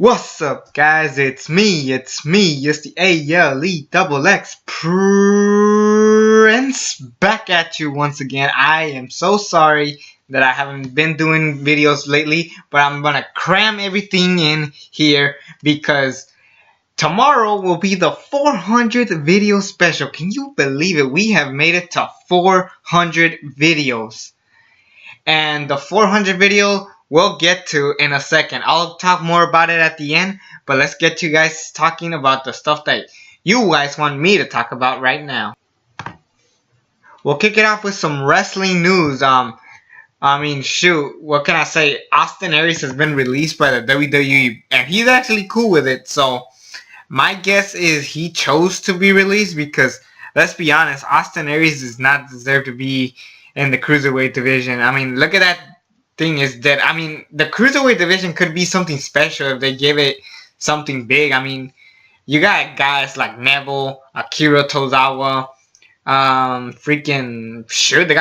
What's up, guys? It's me, it's the ALE Prince, back at you once again. I am so sorry that I haven't been doing videos lately, but I'm gonna cram everything in here because tomorrow will be the 400th video special. Can you believe it? We have made it to 400 videos. And the 400 video we'll get to in a second. I'll talk more about it at the end, but let's get to you guys talking about the stuff that you guys want me to talk about right now. We'll kick it off with some wrestling news. Shoot, what can I say? Austin Aries has been released by the WWE, and he's actually cool with it. So my guess is he chose to be released because, let's be honest, Austin Aries does not deserve to be in the cruiserweight division. I mean, look at that thing is dead. I mean, the cruiserweight division could be something special if they give it something big. I mean, you got guys like Neville, Akira Tozawa, they got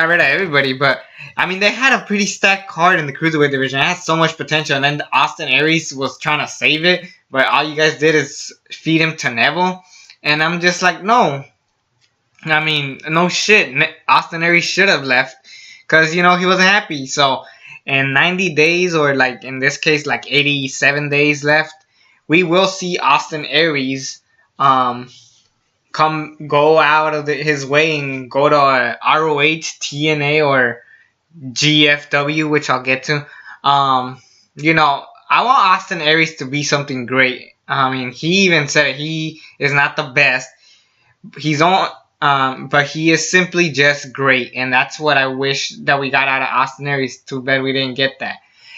rid of everybody, but I mean, they had a pretty stacked card in the cruiserweight division. It had so much potential, and then Austin Aries was trying to save it, but all you guys did is feed him to Neville, and I'm just like, no. I mean, no shit. Austin Aries should have left because, you know, he wasn't happy. So, in 90 days, or like in this case, like 87 days left, we will see Austin Aries go out of his way and go to ROH, TNA, or GFW, which I'll get to. You know, I want Austin Aries to be something great. I mean, he even said he is not the best. He's on. But he is simply just great, and that's what I wish that we got out of Austin Aries. Too bad we didn't get that.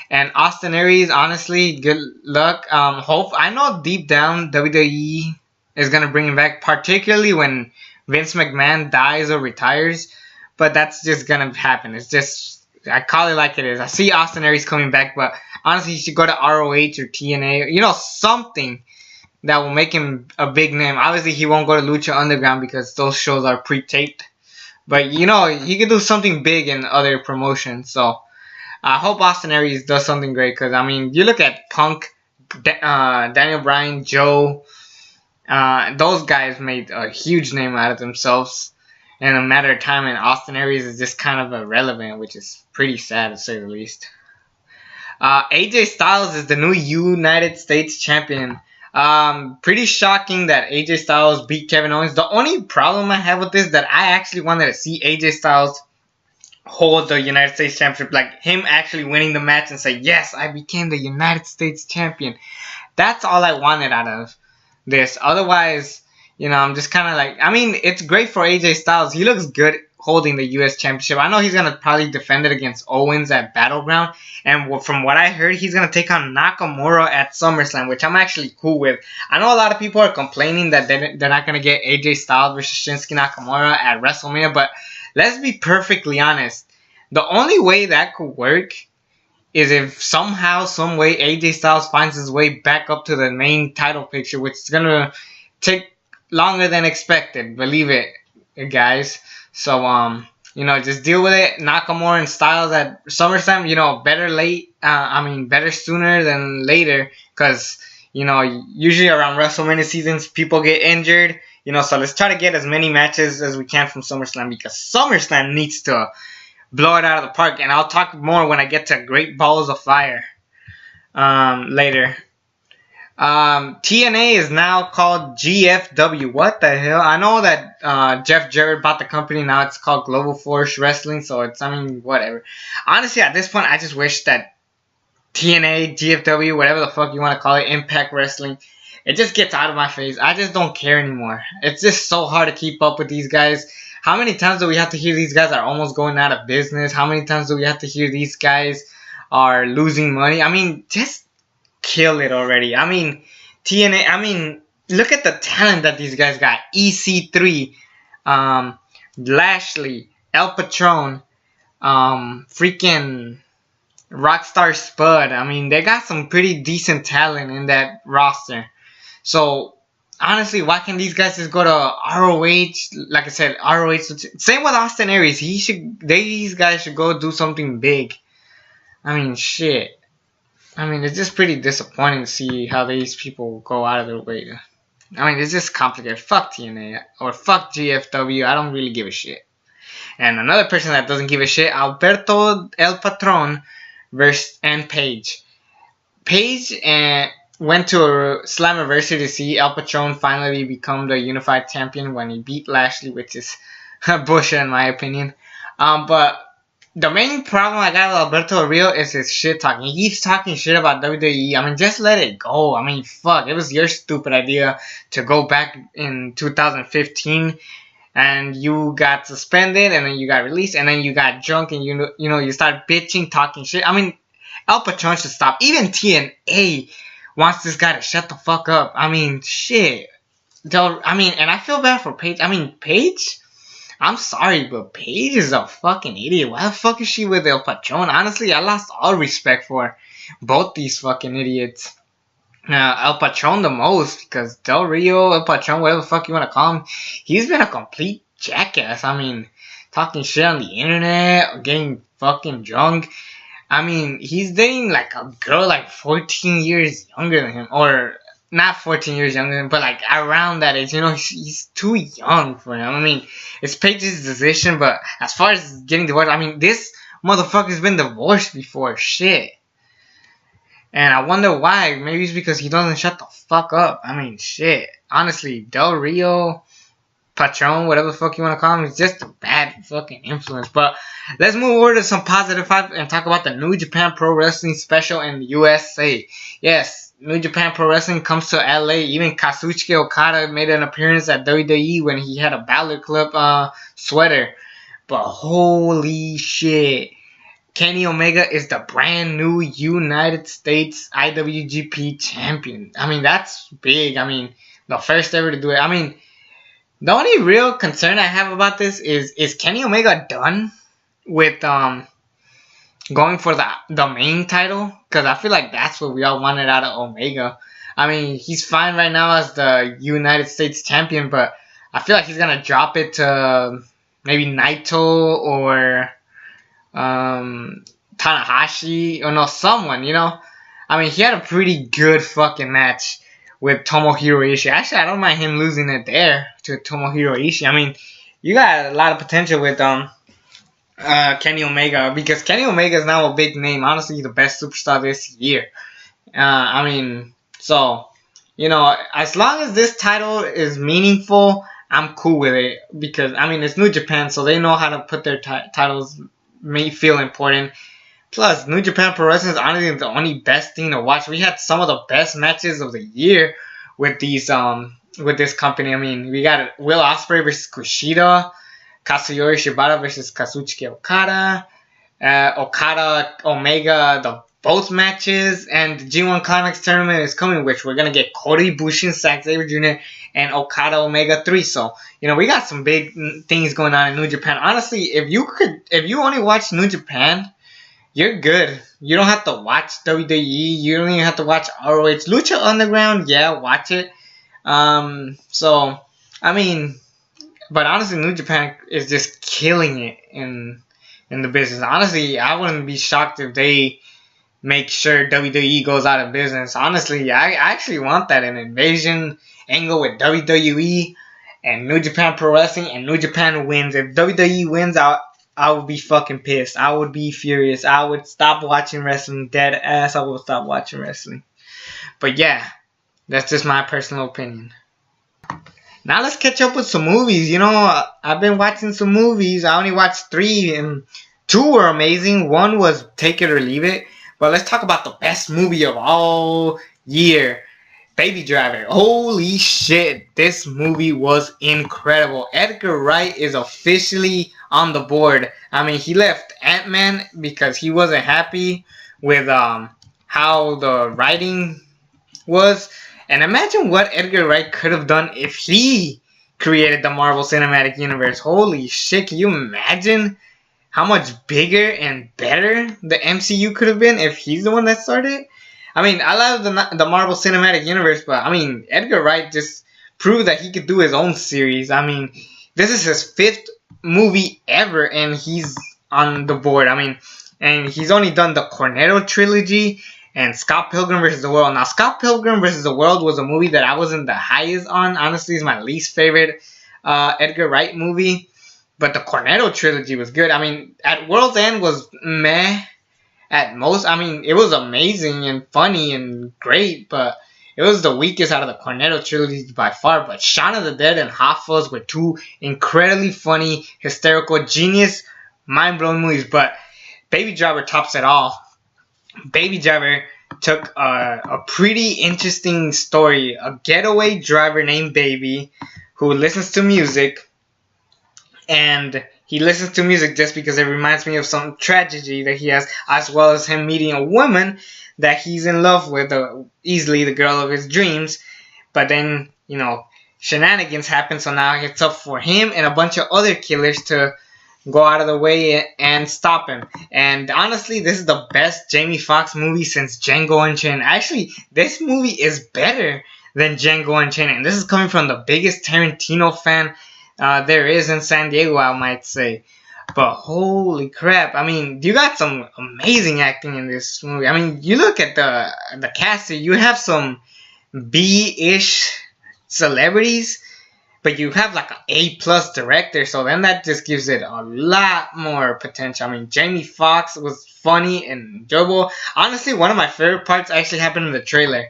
And Austin Aries, honestly, good luck. I know deep down WWE is gonna bring him back, particularly when Vince McMahon dies or retires. But that's just gonna happen. It's just, I call it like it is. I see Austin Aries coming back, but honestly, he should go to ROH or TNA, you know, something that will make him a big name. Obviously, he won't go to Lucha Underground because those shows are pre-taped. But, you know, he could do something big in other promotions. So, I hope Austin Aries does something great. Because, I mean, you look at Punk, Daniel Bryan, Joe. Those guys made a huge name out of themselves in a matter of time. And Austin Aries is just kind of irrelevant, which is pretty sad to say the least. AJ Styles is the new United States champion. Pretty shocking that AJ Styles beat Kevin Owens. The only problem I have with this is that I actually wanted to see AJ Styles hold the United States Championship, like him actually winning the match and say, yes, I became the United States Champion. That's all I wanted out of this. Otherwise, you know, I'm just kind of like, I mean, it's great for AJ Styles. He looks good holding the U.S. Championship. I know he's going to probably defend it against Owens at Battleground. And from what I heard, he's going to take on Nakamura at SummerSlam, which I'm actually cool with. I know a lot of people are complaining that they're not going to get AJ Styles versus Shinsuke Nakamura at WrestleMania. But let's be perfectly honest. The only way that could work is if somehow, some way, AJ Styles finds his way back up to the main title picture, which is going to take longer than expected. Believe it, guys. So, you know, just deal with it. Nakamura and Styles at SummerSlam, you know, better sooner than later. Because, you know, usually around WrestleMania seasons, people get injured. You know, so let's try to get as many matches as we can from SummerSlam. Because SummerSlam needs to blow it out of the park. And I'll talk more when I get to Great Balls of Fire later. TNA is now called GFW. What the hell? I know that Jeff Jarrett bought the company. Now it's called Global Force Wrestling. So it's, I mean, whatever. Honestly, at this point, I just wish that TNA, GFW, whatever the fuck you want to call it, Impact Wrestling, it just gets out of my face. I just don't care anymore. It's just so hard to keep up with these guys. How many times do we have to hear these guys are almost going out of business? How many times do we have to hear these guys are losing money? I mean, just kill it already. I mean, TNA, I mean, look at the talent that these guys got. EC3, Lashley, El Patron, freaking Rockstar Spud. I mean, they got some pretty decent talent in that roster. So, honestly, why can't these guys just go to ROH? Like I said, ROH. Same with Austin Aries. These guys should go do something big. I mean, shit. I mean, it's just pretty disappointing to see how these people go out of their way. I mean, it's just complicated. Fuck TNA or fuck GFW. I don't really give a shit. And another person that doesn't give a shit, Alberto El Patron versus and Paige. Paige went to a Slammiversary to see El Patron finally become the unified champion when he beat Lashley, which is bullshit in my opinion. But the main problem I got with Alberto Del Rio is his shit talking. He keeps talking shit about WWE. I mean, just let it go. I mean, fuck. It was your stupid idea to go back in 2015, and you got suspended, and then you got released, and then you got drunk, and you start bitching, talking shit. I mean, El Patron should stop. Even TNA wants this guy to shut the fuck up. I mean, shit. And I feel bad for Paige. I mean, Paige? I'm sorry, but Paige is a fucking idiot. Why the fuck is she with El Patron? Honestly, I lost all respect for both these fucking idiots. El Patron the most, because Del Rio, El Patron, whatever the fuck you want to call him, he's been a complete jackass. I mean, talking shit on the internet, getting fucking drunk. I mean, he's dating like a girl like 14 years younger than him, or not 14 years younger than him, but like around that age. He's too young for him. I mean, it's Paige's decision, but as far as getting divorced, I mean, this motherfucker's been divorced before. Shit. And I wonder why. Maybe it's because he doesn't shut the fuck up. I mean, shit. Honestly, Del Rio, Patron, whatever the fuck you want to call him, is just a bad fucking influence. But let's move over to some positive vibe and talk about the New Japan Pro Wrestling special in the USA. Yes, New Japan Pro Wrestling comes to LA. Even Kazuchika Okada made an appearance at WWE when he had a Balor Club sweater. But holy shit. Kenny Omega is the brand new United States IWGP champion. I mean, that's big. I mean, the first ever to do it. I mean, the only real concern I have about this is Kenny Omega done with going for the main title? Because I feel like that's what we all wanted out of Omega. I mean, he's fine right now as the United States champion, but I feel like he's going to drop it to maybe Naito or Tanahashi, or no, someone, I mean, he had a pretty good fucking match with Tomohiro Ishii. Actually, I don't mind him losing it there to Tomohiro Ishii. I mean, you got a lot of potential with Kenny Omega, because Kenny Omega is now a big name. Honestly, the best superstar this year. I mean, so, as long as this title is meaningful, I'm cool with it, because, I mean, it's New Japan, so they know how to put their titles may feel important. Plus, New Japan Pro Wrestling is honestly the only best thing to watch. We had some of the best matches of the year with these with this company. I mean, we got Will Ospreay versus Kushida, Katsuyori Shibata versus Kazuchika Okada, Okada Omega, both matches, and the G1 Climax tournament is coming, which we're gonna get Kota Ibushi and Zack Sabre Jr. and Okada Omega 3. So, we got some big things going on in New Japan. Honestly, if you only watch New Japan, you're good. You don't have to watch WWE. You don't even have to watch ROH. Lucha Underground, yeah, watch it. So, I mean, but honestly, New Japan is just killing it in the business. Honestly, I wouldn't be shocked if they make sure WWE goes out of business. Honestly, I actually want that, an invasion angle with WWE and New Japan Pro Wrestling, and New Japan wins. If WWE wins, I would be fucking pissed. I would be furious. I would stop watching wrestling. Dead ass, I would stop watching wrestling. But yeah, that's just my personal opinion. Now let's catch up with some movies. I've been watching some movies. I only watched 3, and 2 were amazing. 1 was Take It or Leave It. But let's talk about the best movie of all year, Baby Driver. Holy shit, this movie was incredible. Edgar Wright is officially on the board. I mean, he left Ant-Man because he wasn't happy with how the writing was. And imagine what Edgar Wright could have done if he created the Marvel Cinematic Universe. Holy shit, can you imagine how much bigger and better the MCU could have been if he's the one that started? I mean, I love the Marvel Cinematic Universe, but I mean, Edgar Wright just proved that he could do his own series. I mean, this is his 5th movie ever, and he's on the board. I mean, and he's only done the Cornetto trilogy and Scott Pilgrim vs. the World. Now, Scott Pilgrim vs. the World was a movie that I wasn't the highest on. Honestly, it's my least favorite Edgar Wright movie. But the Cornetto trilogy was good. I mean, at World's End was meh at most. I mean, it was amazing and funny and great, but it was the weakest out of the Cornetto trilogy by far. But Shaun of the Dead and Hot Fuzz were two incredibly funny, hysterical, genius, mind-blowing movies. But Baby Driver tops it all. Baby Driver took a pretty interesting story. A getaway driver named Baby who listens to music, and he listens to music just because it reminds me of some tragedy that he has, as well as him meeting a woman that he's in love with, easily the girl of his dreams. But then, shenanigans happen, so now it's up for him and a bunch of other killers to go out of the way and stop him. And honestly, this is the best Jamie Foxx movie since Django Unchained. Actually, this movie is better than Django Unchained, and this is coming from the biggest Tarantino fan there is in San Diego, I might say. But holy crap, I mean, you got some amazing acting in this movie. I mean, you look at the cast, you have some B-ish celebrities, but you have like an A+ director, so then that just gives it a lot more potential. I mean, Jamie Foxx was funny and enjoyable. Honestly, one of my favorite parts actually happened in the trailer.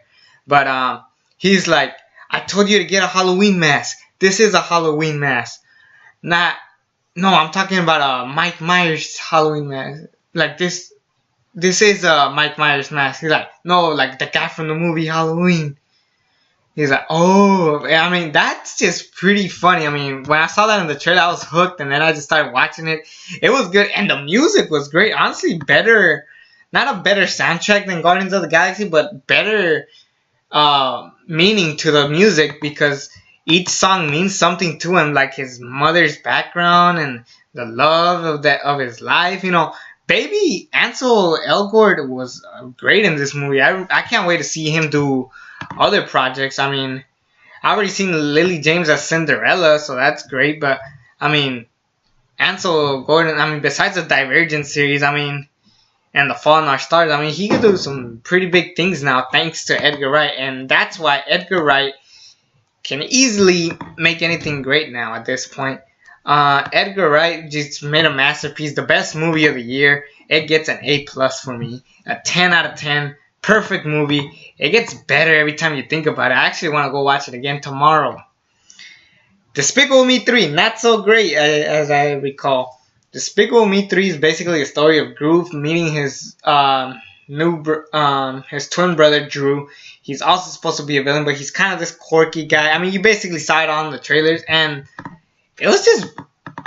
But he's like, I told you to get a Halloween mask. This is a Halloween mask. No, I'm talking about Mike Myers Halloween mask. Like this is a Mike Myers mask. He's like, no, like the guy from the movie Halloween. He's like, oh, I mean, that's just pretty funny. I mean, when I saw that in the trailer, I was hooked, and then I just started watching it. It was good, and the music was great. Honestly, better, not a better soundtrack than Guardians of the Galaxy, but better meaning to the music, because each song means something to him, like his mother's background and the love of his life. Baby Ansel Elgort was great in this movie. I can't wait to see him do other projects. I mean, I already seen Lily James as Cinderella, so that's great. But I mean, Ansel Gordon, I mean, besides the Divergent series, I mean, and The Fault in Our Stars, I mean, he can do some pretty big things now thanks to Edgar Wright, and that's why Edgar Wright can easily make anything great now at this point. Edgar Wright just made a masterpiece, the best movie of the year. It gets an A+ for me, a 10 out of 10. Perfect movie. It gets better every time you think about it. I actually want to go watch it again tomorrow. Despicable Me 3, not so great as I recall. Despicable Me 3 is basically a story of Groove meeting his his twin brother Drew. He's also supposed to be a villain, but he's kind of this quirky guy. I mean, you basically saw it on the trailers, and it was just,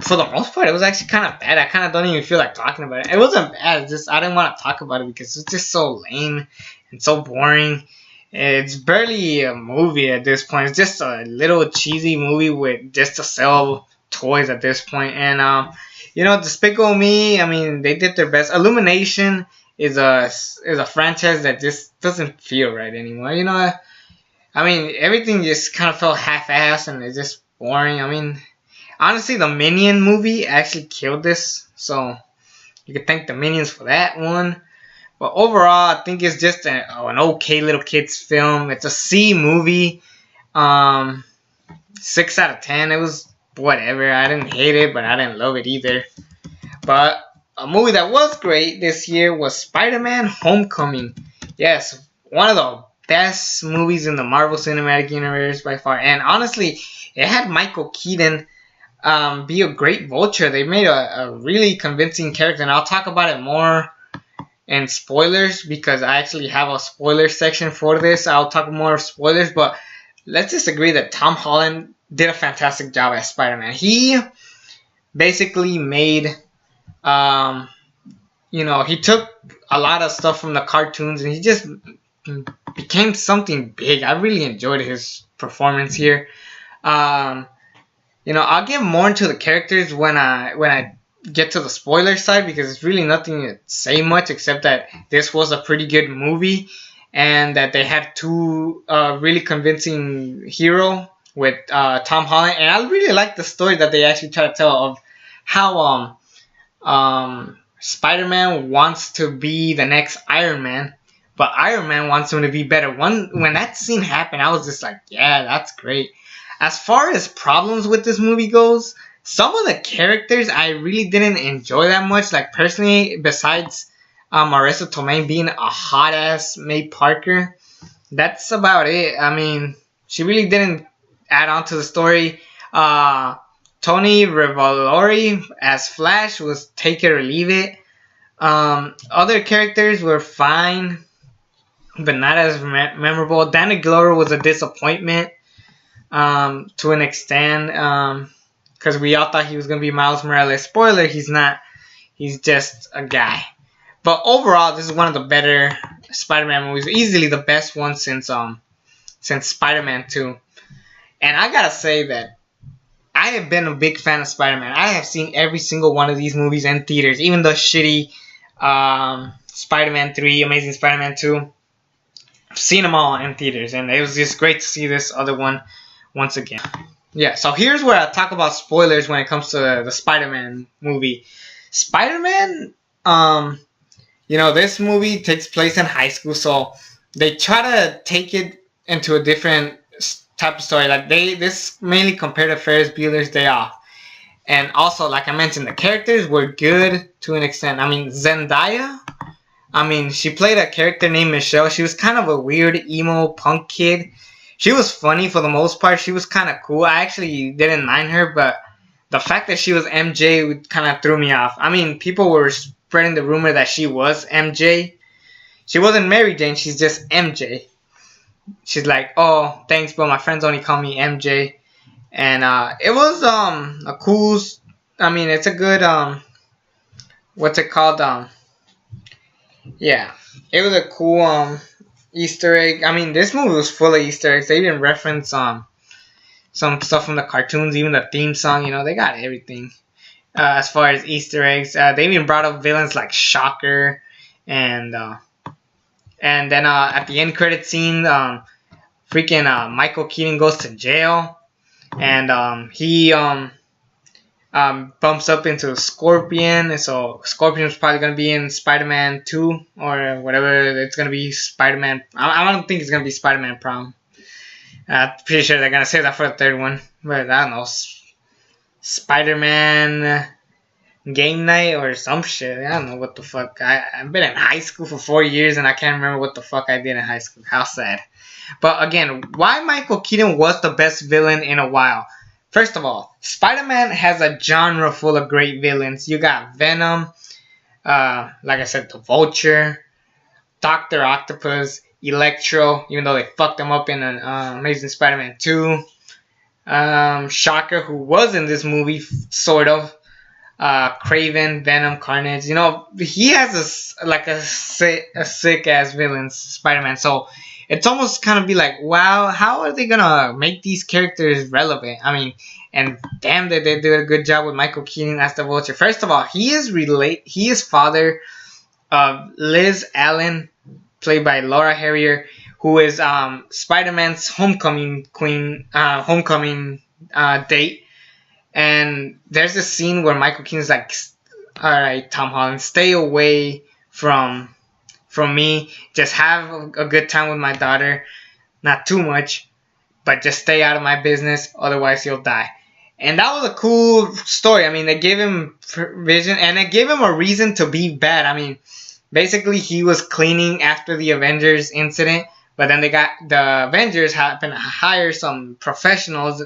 for the most part, it was actually kind of bad. I kind of don't even feel like talking about it. It wasn't bad. It's just I didn't want to talk about it because it's just so lame and so boring. It's barely a movie at this point. It's just a little cheesy movie with just to sell toys at this point. And Despicable Me, I mean, they did their best. Illumination is a franchise that just doesn't feel right anymore. I mean, everything just kind of felt half-assed and it's just boring. I mean, honestly, the Minion movie actually killed this, so you can thank the Minions for that one. But overall, I think it's just an okay little kids film. It's a C movie. 6 out of 10. It was whatever. I didn't hate it, but I didn't love it either. But a movie that was great this year was Spider-Man Homecoming. Yes, one of the best movies in the Marvel Cinematic Universe by far. And honestly, it had Michael Keaton be a great Vulture. They made a really convincing character, and I'll talk about it more in spoilers because I actually have a spoiler section for this. I'll talk more of spoilers, but let's just agree that Tom Holland did a fantastic job as Spider-Man. He basically made, he took a lot of stuff from the cartoons and he just became something big. I really enjoyed his performance here. I'll get more into the characters when I get to the spoiler side because it's really nothing to say much except that this was a pretty good movie and that they had two really convincing hero with Tom Holland, and I really like the story that they actually try to tell of how Spider-Man wants to be the next Iron Man, but Iron Man wants him to be better. When that scene happened, I was just like, yeah, that's great. As far as problems with this movie goes, some of the characters I really didn't enjoy that much. Like, personally, besides Marissa Tomei being a hot ass May Parker, that's about it. I mean, she really didn't add on to the story. Tony Revolori as Flash was take it or leave it. Other characters were fine, but not as memorable. Danny Glover was a disappointment to an extent, because we all thought he was going to be Miles Morales. Spoiler, he's not. He's just a guy. But overall, this is one of the better Spider-Man movies. Easily the best one since Spider-Man 2. And I gotta say that I have been a big fan of Spider-Man. I have seen every single one of these movies in theaters. Even the shitty Spider-Man 3, Amazing Spider-Man 2. I've seen them all in theaters. And it was just great to see this other one once again. Yeah, so here's where I talk about spoilers when it comes to the Spider-Man movie. Spider-Man, this movie takes place in high school, so they try to take it into a different type of story. Like, this mainly compared to Ferris Bueller's Day Off. And also, like I mentioned, the characters were good to an extent. I mean, Zendaya, she played a character named Michelle. She was kind of a weird emo punk kid. She was funny for the most part. She was kind of cool. I actually didn't mind her, but the fact that she was MJ kind of threw me off. I mean, people were spreading the rumor that she was MJ. She wasn't Mary Jane. She's just MJ. She's like, oh, thanks, but my friends only call me MJ. And it was a cool. It's a good what's it called? Yeah, it was a cool Easter egg. This movie was full of Easter eggs. They even reference some stuff from the cartoons, even the theme song. They got everything as far as Easter eggs. They even brought up villains like Shocker, and then at the end credit scene, Michael Keaton goes to jail, and he bumps up into Scorpion. So Scorpion's probably gonna be in Spider-Man 2 or whatever. It's gonna be Spider-Man. I don't think it's gonna be Spider-Man Prom. I'm pretty sure they're gonna save that for the third one. But I don't know, Spider-Man Game Night or some shit. I don't know what the fuck. I've been in high school for 4 years and I can't remember what the fuck I did in high school. How sad. But again, why Michael Keaton was the best villain in a while. First of all, Spider-Man has a genre full of great villains. You got Venom, like I said, the Vulture, Dr. Octopus, Electro, even though they fucked him up in Amazing Spider-Man 2. Shocker, who was in this movie, sort of. Craven, Venom, Carnage. He has a sick ass villain, Spider-Man. So it's almost kind of be like, wow, how are they gonna make these characters relevant? And damn, they did a good job with Michael Keaton as the Vulture. First of all, he is father of Liz Allen, played by Laura Harrier, who is Spider-Man's homecoming date. And there's a scene where Michael Keaton's like, all right, Tom Holland, stay away from me. Just have a good time with my daughter. Not too much, but just stay out of my business. Otherwise, you'll die. And that was a cool story. They gave him vision, and it gave him a reason to be bad. Basically, he was cleaning after the Avengers incident, but then the Avengers happened to hire some professionals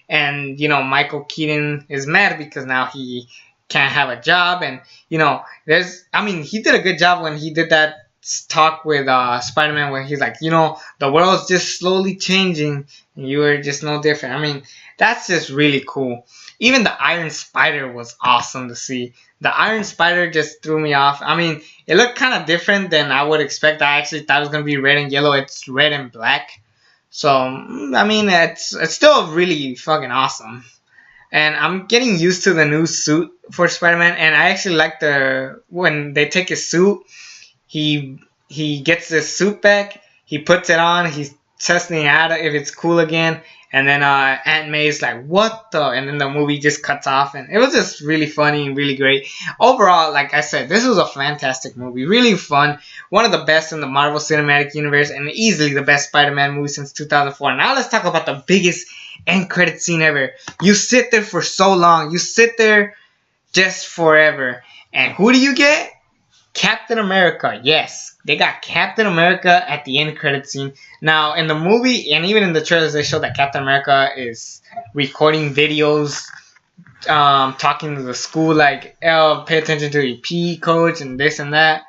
and Michael Keaton is mad because now he can't have a job, and he did a good job when he did that talk with Spider-Man where he's like, the world's just slowly changing and you are just no different. That's just really cool. Even the Iron Spider was awesome to see. The Iron Spider just threw me off. It looked kind of different than I would expect. I actually thought it was going to be red and yellow. It's red and black. So, it's still really fucking awesome. And I'm getting used to the new suit for Spider-Man. And I actually like when they take his suit, he gets this suit back, he puts it on, he's testing it out if it's cool again. And then Aunt May's like, what the? And then the movie just cuts off, and it was just really funny and really great. Overall, like I said, this was a fantastic movie. Really fun. One of the best in the Marvel Cinematic Universe, and easily the best Spider-Man movie since 2004. Now let's talk about the biggest end credit scene ever. You sit there for so long. You sit there just forever. And who do you get? Captain America. Yes, they got Captain America at the end credit scene. Now, in the movie, and even in the trailers, they show that Captain America is recording videos, talking to the school, like, oh, pay attention to your PE coach and this and that.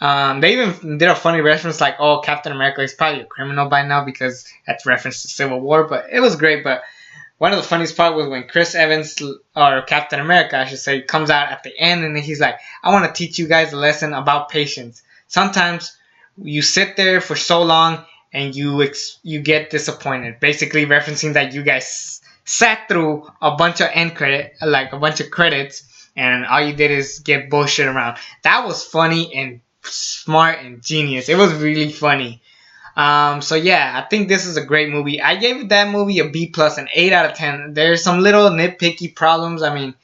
They even did a funny reference like, oh, Captain America is probably a criminal by now because that's reference to Civil War. But it was great. But one of the funniest part was when Chris Evans, or Captain America, I should say, comes out at the end and he's like, I want to teach you guys a lesson about patience. Sometimes you sit there for so long and you get disappointed. Basically referencing that you guys sat through a bunch of end credit, like a bunch of credits, and all you did is get bullshit around. That was funny and smart and genius. It was really funny. So yeah, I think this is a great movie. I gave that movie a B+, an 8 out of 10. There's some little nitpicky problems. I mean,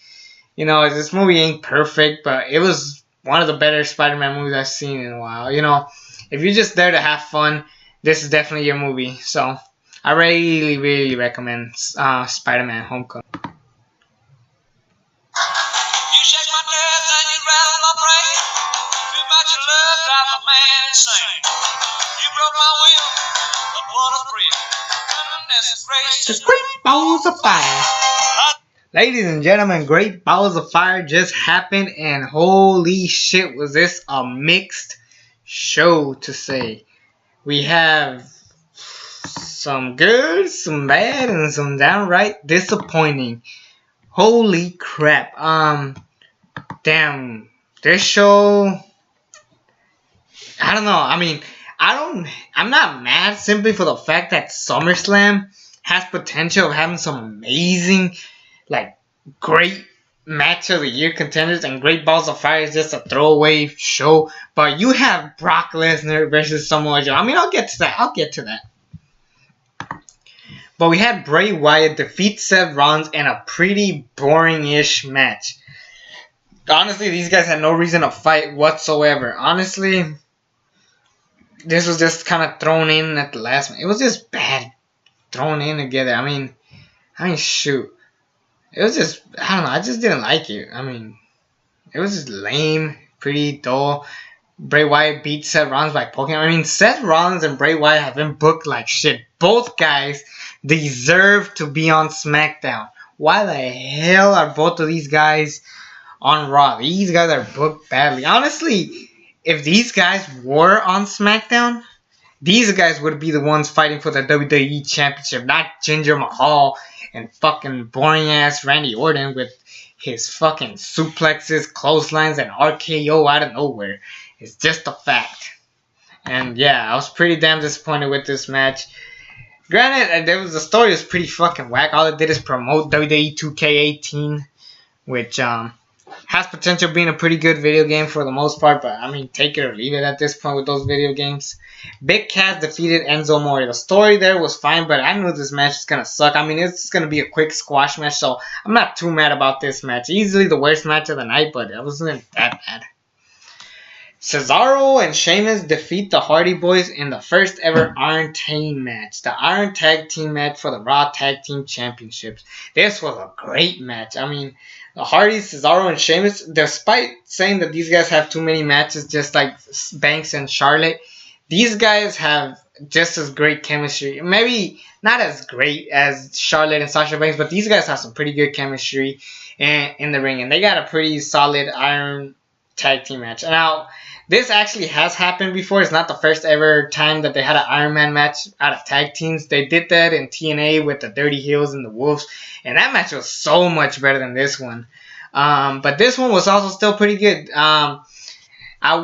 you know, this movie ain't perfect, but it was one of the better Spider-Man movies I've seen in a while. You know, if you're just there to have fun, this is definitely your movie. So I really, really recommend Spider-Man Homecoming. You shake my nerves and you rattle my brain. Too much love drive a man insane. You broke my will, but what a thrill. Goodness gracious, Great Balls of Fire. Ladies and gentlemen, Great Balls of Fire just happened, and holy shit, was this a mixed show to say. We have some good, some bad, and some downright disappointing. Holy crap. Damn, this show, I don't know. I mean, I'm not mad simply for the fact that SummerSlam has potential of having some amazing, like, great match of the year contenders, and Great Balls of Fire is just a throwaway show. But you have Brock Lesnar versus Samoa Joe. I mean, I'll get to that. But we had Bray Wyatt defeat Seth Rollins in a pretty boring-ish match. Honestly, these guys had no reason to fight whatsoever. Honestly, this was just kind of thrown in at the last minute. It was just bad thrown in together. I mean, shoot. It was just, I don't know, I just didn't like it. I mean, it was just lame, pretty dull. Bray Wyatt beat Seth Rollins by poking him. I mean, Seth Rollins and Bray Wyatt have been booked like shit. Both guys deserve to be on SmackDown. Why the hell are both of these guys on Raw? These guys are booked badly. Honestly, if these guys were on SmackDown, these guys would be the ones fighting for the WWE Championship, not Jinder Mahal and fucking boring ass Randy Orton with his fucking suplexes, clotheslines, and RKO out of nowhere. It's just a fact. And yeah, I was pretty damn disappointed with this match. Granted, the story was pretty fucking whack. All it did is promote WWE 2K18, which has potential being a pretty good video game for the most part, but I mean, take it or leave it at this point with those video games. Big Cass defeated Enzo Amore. The story there was fine, but I knew this match was gonna suck. I mean, it's gonna be a quick squash match, so I'm not too mad about this match. Easily the worst match of the night, but it wasn't that bad. Cesaro and Sheamus defeat the Hardy Boys in the first ever Iron Team match. The Iron Tag Team match for the Raw Tag Team Championships. This was a great match. I mean, the Hardys, Cesaro, and Sheamus, despite saying that these guys have too many matches just like Banks and Charlotte, these guys have just as great chemistry. Maybe not as great as Charlotte and Sasha Banks, but these guys have some pretty good chemistry in the ring. And they got a pretty solid Iron Tag Team match. Now, this actually has happened before. It's not the first ever time that they had an Iron Man match out of tag teams. They did that in TNA with the Dirty Heels and the Wolves. And that match was so much better than this one. But this one was also still pretty good. I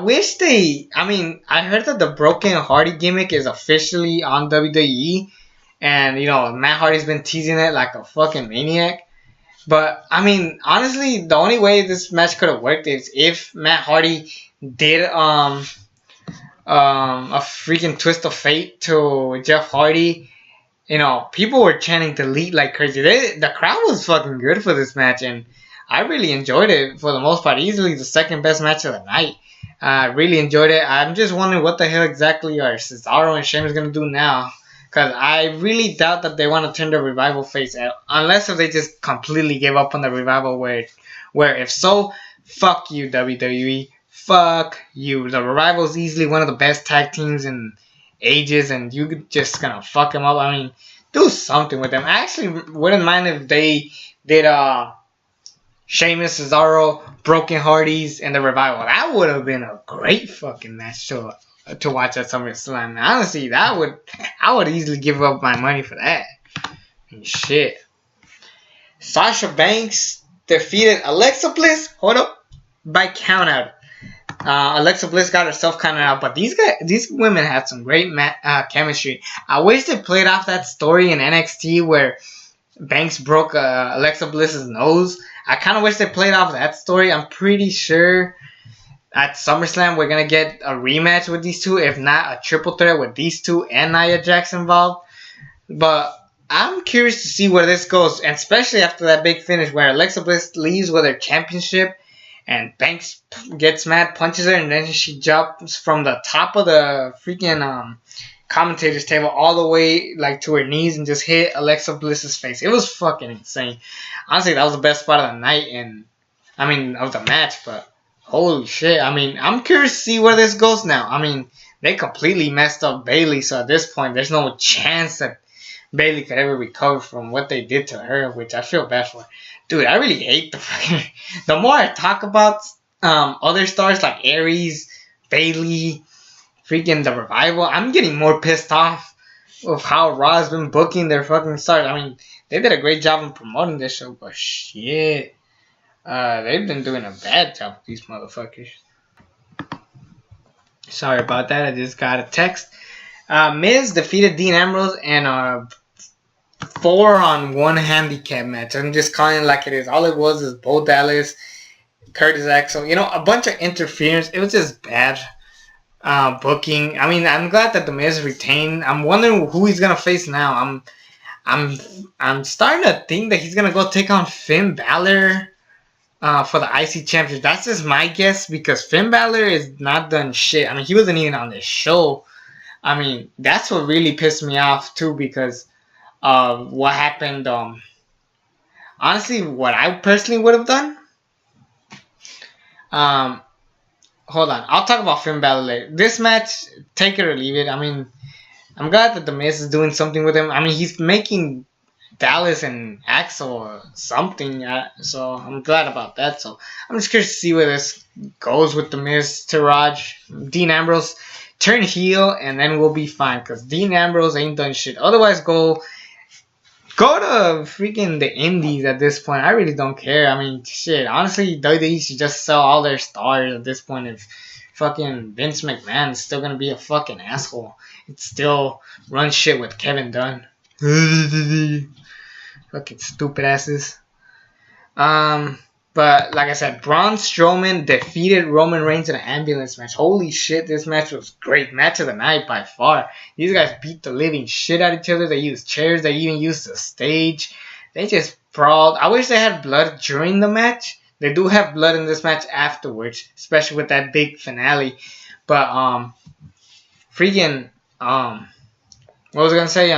wish I heard that the Broken Hardy gimmick is officially on WWE. And, you know, Matt Hardy's been teasing it like a fucking maniac. But, I mean, honestly, the only way this match could have worked is if Matt Hardy did a freaking twist of fate to Jeff Hardy you know, people were chanting delete like crazy. The crowd was fucking good for this match, and I really enjoyed it for the most part. Easily the second best match of the night. I really enjoyed it. I'm just wondering what the hell exactly are Cesaro and Sheamus gonna do now. Because I really doubt that they want to turn the Revival face out. Unless if they just completely give up on the Revival, where if so, fuck you, WWE. Fuck you. The Revival is easily one of the best tag teams in ages, and you just gonna fuck them up. I mean, do something with them. I actually wouldn't mind if they did Sheamus, Cesaro, Broken Hardys, and the Revival. That would have been a great fucking match to watch at SummerSlam. Honestly, I would easily give up my money for that. And shit. Sasha Banks defeated Alexa Bliss. Hold up, by countout. Alexa Bliss got herself counted out, but these women had some great chemistry. I wish they played off that story in NXT where Banks broke Alexa Bliss's nose. I kind of wish they played off that story. I'm pretty sure at SummerSlam we're gonna get a rematch with these two, if not a triple threat with these two and Nia Jax involved. But I'm curious to see where this goes, and especially after that big finish where Alexa Bliss leaves with her championship and Banks gets mad, punches her, and then she jumps from the top of the freaking commentator's table all the way like to her knees and just hit Alexa Bliss's face. It was fucking insane. Honestly, that was the best part of the night, and I mean of the match. But holy shit! I mean, I'm curious to see where this goes now. I mean, they completely messed up Bayley, so at this point, there's no chance that Bayley could ever recover from what they did to her, which I feel bad for. Dude, I really hate the fucking. The more I talk about other stars like Aries, Bayley, freaking the Revival, I'm getting more pissed off of how Raw's been booking their fucking stars. I mean, they did a great job in promoting this show, but shit, they've been doing a bad job with these motherfuckers. Sorry about that. I just got a text. Miz defeated Dean Ambrose in a 4-on-1 handicap match. I'm just calling it like it is. All it was is Bo Dallas, Curtis Axel, you know, a bunch of interference. It was just bad booking. I mean, I'm glad that the Miz retained. I'm wondering who he's gonna face now. I'm starting to think that he's gonna go take on Finn Balor for the IC championship. That's just my guess because Finn Balor is not done shit. I mean, he wasn't even on this show. I mean, that's what really pissed me off too because what happened. Honestly, what I personally would have done. Hold on, I'll talk about Finn Balor later. This match, take it or leave it. I mean, I'm glad that the Miz is doing something with him. I mean, he's making Dallas and Axel something, so I'm glad about that. So I'm just curious to see where this goes with the Miz to Raj. Dean Ambrose turn heel, and then we'll be fine because Dean Ambrose ain't done shit. Otherwise, go to freaking the indies at this point. I really don't care. I mean, shit. Honestly, WWE should just sell all their stars at this point. If fucking Vince McMahon is still gonna be a fucking asshole, it still runs shit with Kevin Dunn. Fucking stupid asses. But like I said, Braun Strowman defeated Roman Reigns in an ambulance match. Holy shit, this match was great. Match of the night by far. These guys beat the living shit out of each other. They used chairs. They even used the stage. They just brawled. I wish they had blood during the match. They do have blood in this match afterwards, especially with that big finale. But freaking what was I gonna say?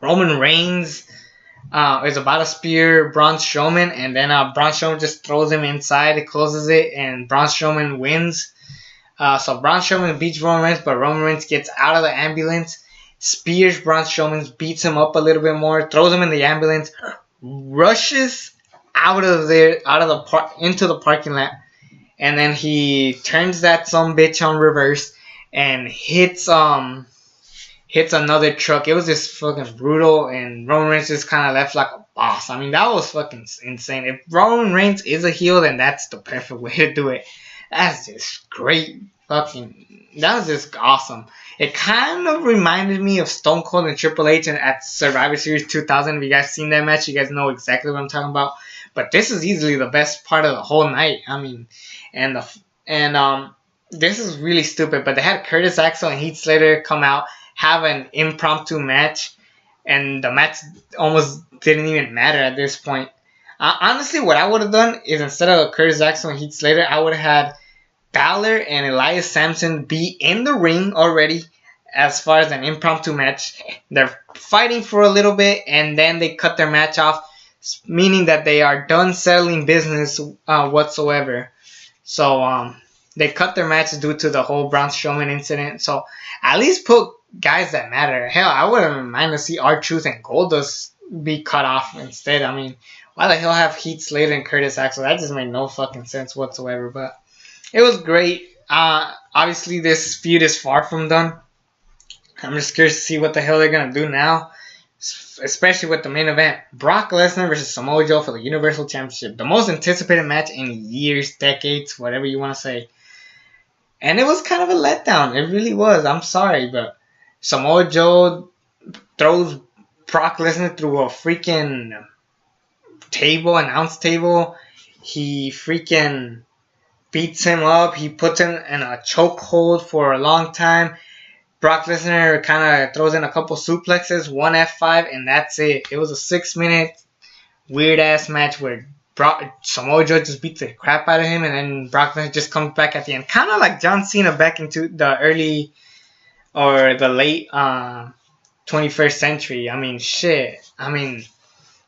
Roman Reigns is about to spear Braun Strowman, and then Braun Strowman just throws him inside, it closes it, and Braun Strowman wins. So Braun Strowman beats Roman Reigns, but Roman Reigns gets out of the ambulance, spears Braun Strowman, beats him up a little bit more, throws him in the ambulance, rushes out of there, into the parking lot, and then he turns that sumbitch on reverse and hits another truck. It was just fucking brutal, and Roman Reigns just kind of left like a boss. I mean, that was fucking insane. If Roman Reigns is a heel, then that's the perfect way to do it. That's just great. That was just awesome. It kind of reminded me of Stone Cold and Triple H at Survivor Series 2000. If you guys seen that match, you guys know exactly what I'm talking about. But this is easily the best part of the whole night. I mean, this is really stupid. But they had Curtis Axel and Heath Slater come out, have an impromptu match, and the match almost didn't even matter at this point. Honestly, what I would have done is instead of Curtis Axel and Heath Slater, I would have had Balor and Elias Sampson be in the ring already as far as an impromptu match. They're fighting for a little bit and then they cut their match off, meaning that they are done settling business whatsoever. So they cut their match due to the whole Braun Strowman incident. So at least put guys that matter. Hell, I wouldn't mind to see R-Truth and Goldust be cut off instead. I mean, why the hell have Heath Slater and Curtis Axel? That just made no fucking sense whatsoever. But it was great. Obviously, this feud is far from done. I'm just curious to see what the hell they're going to do now, especially with the main event. Brock Lesnar versus Samoa Joe for the Universal Championship. The most anticipated match in years, decades, whatever you want to say. And it was kind of a letdown. It really was. I'm sorry, but Samoa Joe throws Brock Lesnar through a freaking announce table. He freaking beats him up. He puts him in a chokehold for a long time. Brock Lesnar kind of throws in a couple suplexes, one F5, and that's it. It was a 6-minute weird-ass match where Samoa Joe just beats the crap out of him, and then Brock Lesnar just comes back at the end. Kind of like John Cena back into the early or the late 21st century. I mean, shit. I mean,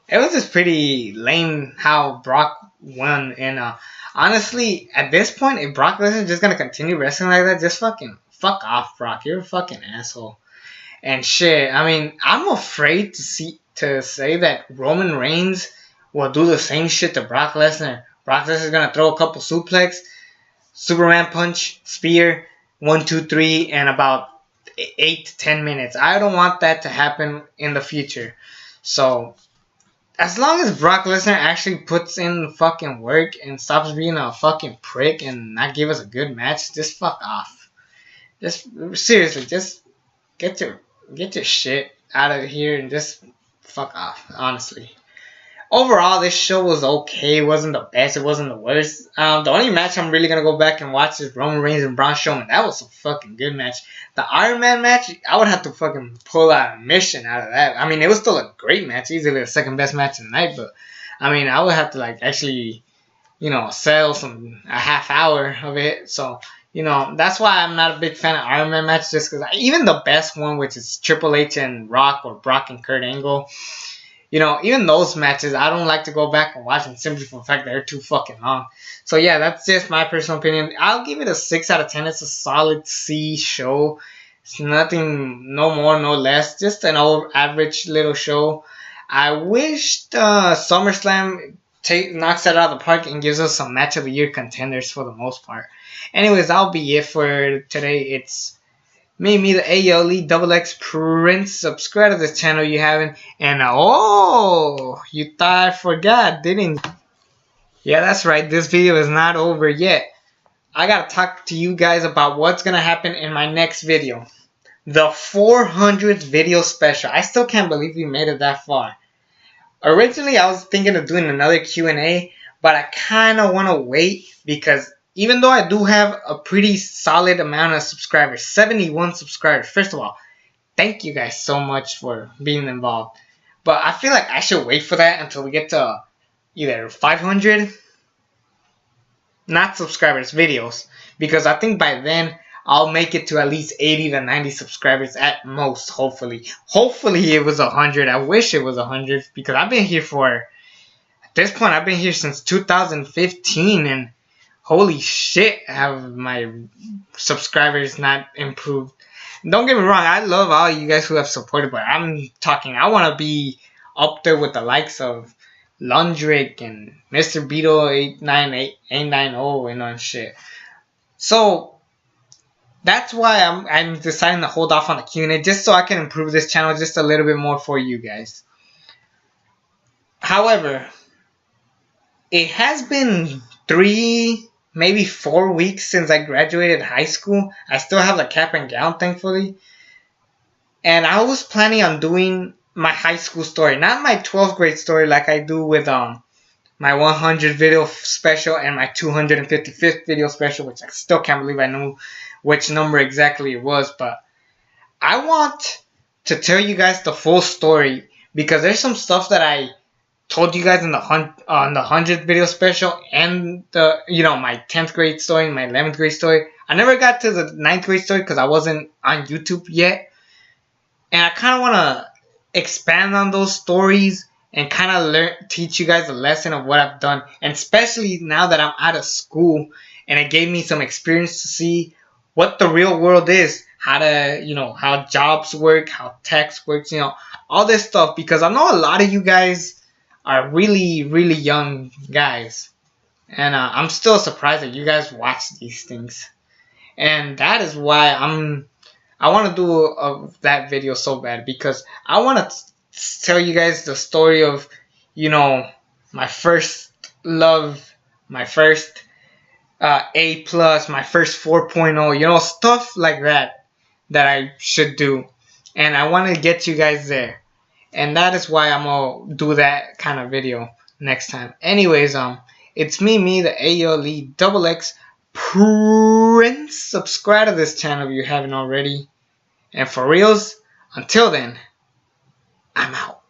it was just pretty lame how Brock won. And honestly, at this point, if Brock Lesnar is just going to continue wrestling like that, just fucking fuck off, Brock. You're a fucking asshole. And shit, I mean, I'm afraid to say that Roman Reigns will do the same shit to Brock Lesnar. Brock Lesnar's going to throw a couple suplex, Superman punch, spear, 1, 2, 3, and about 8 to 10 minutes. I don't want that to happen in the future. So, as long as Brock Lesnar actually puts in fucking work and stops being a fucking prick and not give us a good match, just fuck off. Just seriously, just get your shit out of here and just fuck off, honestly. Overall, this show was okay. It wasn't the best. It wasn't the worst. The only match I'm really going to go back and watch is Roman Reigns and Braun Strowman. That was a fucking good match. The Iron Man match, I would have to fucking pull out a mission out of that. I mean, it was still a great match. Easily the second best match of the night. But, I mean, I would have to, actually, sell a half hour of it. So, that's why I'm not a big fan of Iron Man matches. Just because even the best one, which is Triple H and Rock or Brock and Kurt Angle, even those matches, I don't like to go back and watch them simply for the fact that they're too fucking long. So, yeah, that's just my personal opinion. I'll give it a 6 out of 10. It's a solid C show. It's nothing, no more, no less. Just an old average little show. I wish SummerSlam knocks that out of the park and gives us some match of the year contenders for the most part. Anyways, that'll be it for today. It's me, the ALE Double X Prince. Subscribe to this channel if you haven't. And you thought I forgot, didn't you? Yeah, that's right. This video is not over yet. I gotta talk to you guys about what's gonna happen in my next video. The 400th video special. I still can't believe we made it that far. Originally, I was thinking of doing another Q&A, but I kind of want to wait because even though I do have a pretty solid amount of subscribers, 71 subscribers. First of all, thank you guys so much for being involved. But I feel like I should wait for that until we get to either 500, not subscribers, videos. Because I think by then, I'll make it to at least 80 to 90 subscribers at most, hopefully. Hopefully it was 100. I wish it was 100 because I've been here at this point, I've been here since 2015 and holy shit, have my subscribers not improved. Don't get me wrong, I love all you guys who have supported, but I'm talking, I want to be up there with the likes of Lundrick and Mr. Beetle 890 and shit. So, that's why I'm deciding to hold off on the Q&A just so I can improve this channel just a little bit more for you guys. However, it has been 3, maybe 4 weeks since I graduated high school. I still have the cap and gown, thankfully. And I was planning on doing my high school story, not my 12th grade story like I do with my 100 video special and my 255th video special, which I still can't believe I knew which number exactly it was. But I want to tell you guys the full story because there's some stuff that I told you guys in the 100th video special and the my 10th grade story, my 11th grade story. I never got to the 9th grade story because I wasn't on YouTube yet, and I kind of want to expand on those stories and kind of teach you guys a lesson of what I've done, and especially now that I'm out of school and it gave me some experience to see what the real world is, how to how jobs work, how tax works, all this stuff, because I know a lot of you guys are really really young guys, and I'm still surprised that you guys watch these things, and that is why I want to do that video so bad, because I want to tell you guys the story of, my first love, my first A plus, my first 4.0, stuff like that I should do, and I want to get you guys there, and that is why I'm gonna do that kind of video next time. Anyways, it's me, the ALE double X Prince. Subscribe to this channel if you haven't already. And for reals, until then, I'm out.